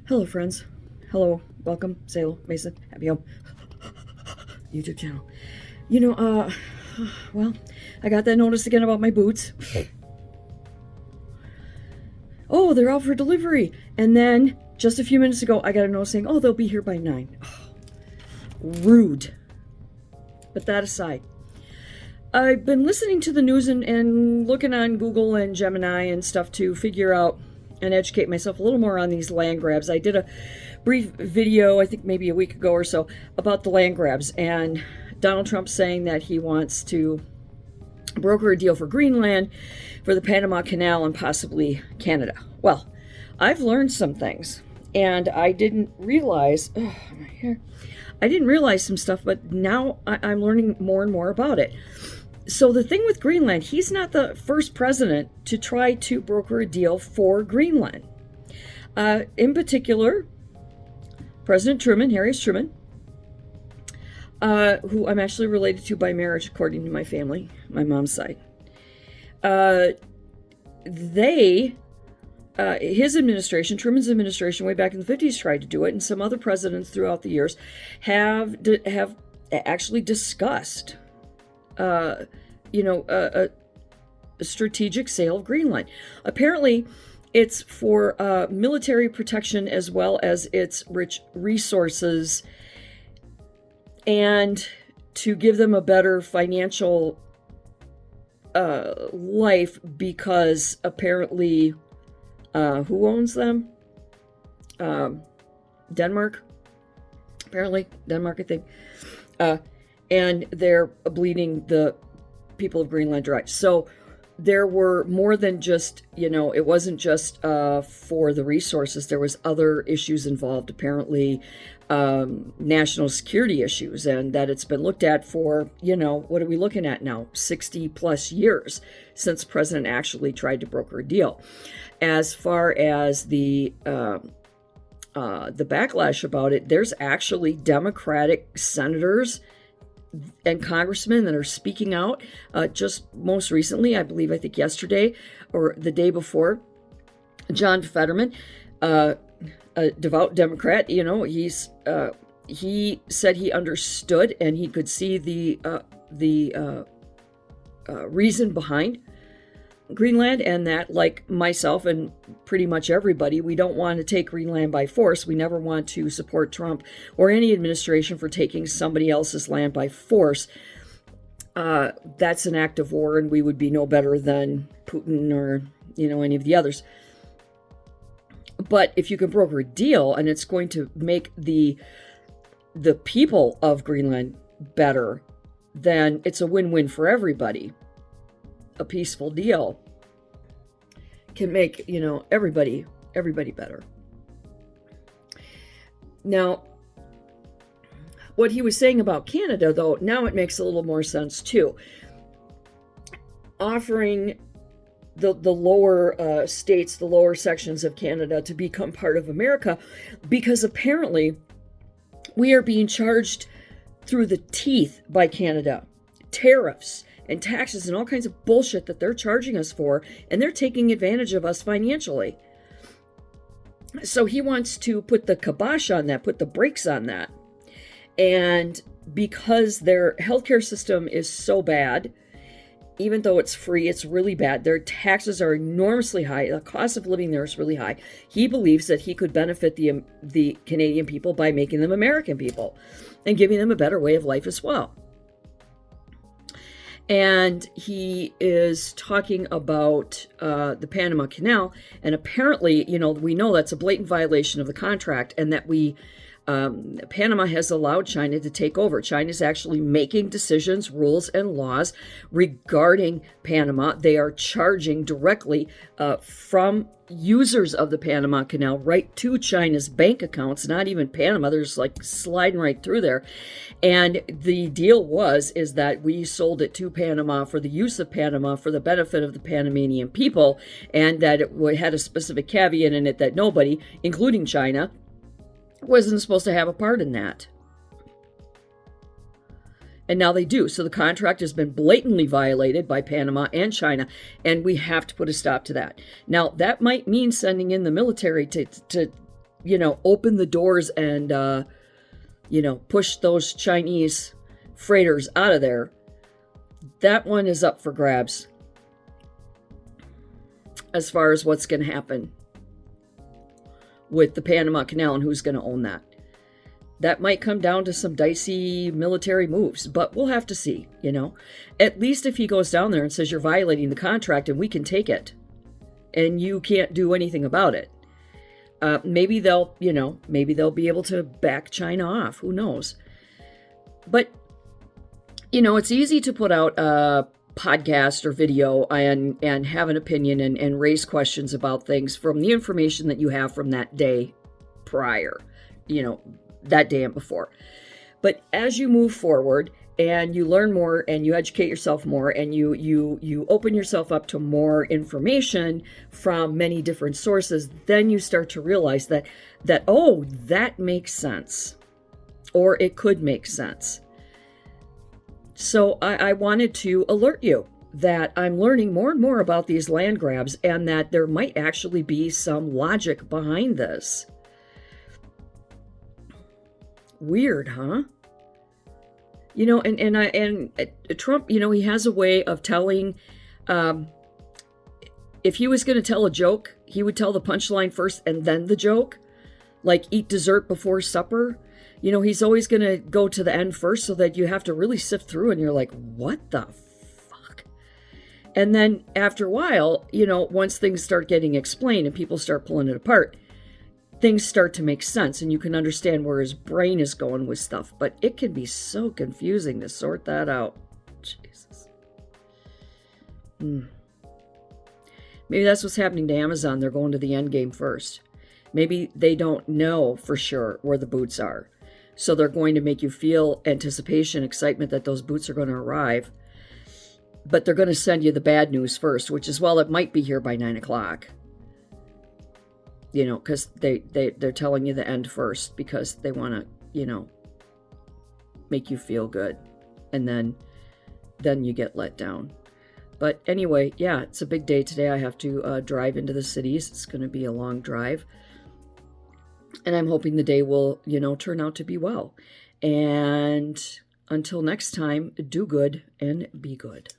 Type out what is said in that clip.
Hello, friends. Hello, welcome, Salo, Mason, Happy Home, YouTube channel. You know, well, I got that notice again about my boots. Oh, they're out for delivery. And then, just a few minutes ago, I got a notice saying, oh, they'll be here by 9. Oh, rude. But that aside, I've been listening to the news and looking on Google and Gemini and stuff to figure out and educate myself a little more on these land grabs. I did a brief video, I think maybe a week ago or so, about the land grabs and Donald Trump saying that he wants to broker a deal for Greenland, for the Panama Canal, and possibly Canada. Well, I've learned some things, and I didn't realize, I didn't realize some stuff, but now I'm learning more and more about it. So the thing with Greenland, he's not the first president to try to broker a deal for Greenland. In particular, President Truman, Harry S. Truman, who I'm actually related to by marriage, according to my family, my mom's side. His administration, Truman's administration, way back in the 50s, tried to do it, and some other presidents throughout the years have actually discussed a strategic sale of Greenland. Apparently, it's for military protection as well as its rich resources and to give them a better financial life because apparently, who owns them? Denmark? Apparently, Denmark, I think. And they're bleeding the people of Greenland dry. So there were more than just, it wasn't just for the resources. There was other issues involved, apparently national security issues, and that it's been looked at for, what are we looking at now? 60 plus years since the president actually tried to broker a deal. As far as the backlash about it, there's actually Democratic senators and congressmen that are speaking out. Just most recently, I think yesterday or the day before, John Fetterman, a devout Democrat, he said he understood and he could see the reason behind Greenland, and that, like myself and pretty much everybody, we don't want to take Greenland by force. We never want to support Trump or any administration for taking somebody else's land by force. That's an act of war, and we would be no better than Putin or, any of the others. But if you can broker a deal and it's going to make the people of Greenland better, then it's a win-win for everybody. A peaceful deal can make, everybody better. Now, what he was saying about Canada, though, now it makes a little more sense too. Offering the lower states, the lower sections of Canada to become part of America, because apparently we are being charged through the teeth by Canada. Tariffs and taxes and all kinds of bullshit that they're charging us for, and they're taking advantage of us financially. So he wants to put the kibosh on that, put the brakes on that. And because their healthcare system is so bad, even though it's free, it's really bad. Their taxes are enormously high. The cost of living there is really high. He believes that he could benefit the Canadian people by making them American people and giving them a better way of life as well. And he is talking about the Panama Canal. And apparently, we know that's a blatant violation of the contract, and that Panama has allowed China to take over. China's actually making decisions, rules, and laws regarding Panama. They are charging directly from users of the Panama Canal right to China's bank accounts, not even Panama. They're just like sliding right through there. And the deal is that we sold it to Panama for the use of Panama for the benefit of the Panamanian people, and that it had a specific caveat in it that nobody, including China, wasn't supposed to have a part in that. And now they do. So the contract has been blatantly violated by Panama and China, and we have to put a stop to that. Now, that might mean sending in the military to open the doors and, push those Chinese freighters out of there. That one is up for grabs as far as what's going to happen with the Panama Canal and who's going to own that. That might come down to some dicey military moves, but we'll have to see, At least if he goes down there and says you're violating the contract and we can take it and you can't do anything about it. Maybe they'll be able to back China off. Who knows? But, it's easy to put out a podcast or video and have an opinion and raise questions about things from the information that you have from that day prior, that day and before. But as you move forward and you learn more and you educate yourself more and you open yourself up to more information from many different sources, then you start to realize that that makes sense, or it could make sense. So I wanted to alert you that I'm learning more and more about these land grabs and that there might actually be some logic behind this. Weird, huh? And Trump, he has a way of telling, if he was going to tell a joke, he would tell the punchline first and then the joke, like eat dessert before supper. He's always going to go to the end first so that you have to really sift through and you're like, what the fuck? And then after a while, once things start getting explained and people start pulling it apart, things start to make sense and you can understand where his brain is going with stuff. But it can be so confusing to sort that out. Jesus. Maybe that's what's happening to Amazon. They're going to the end game first. Maybe they don't know for sure where the boots are. So they're going to make you feel anticipation, excitement that those boots are going to arrive. But they're going to send you the bad news first, which is, well, it might be here by 9 o'clock. Because they're telling you the end first because they want to, make you feel good. And then you get let down. But anyway, yeah, it's a big day today. I have to drive into the cities. It's going to be a long drive. And I'm hoping the day will, turn out to be well. And until next time, do good and be good.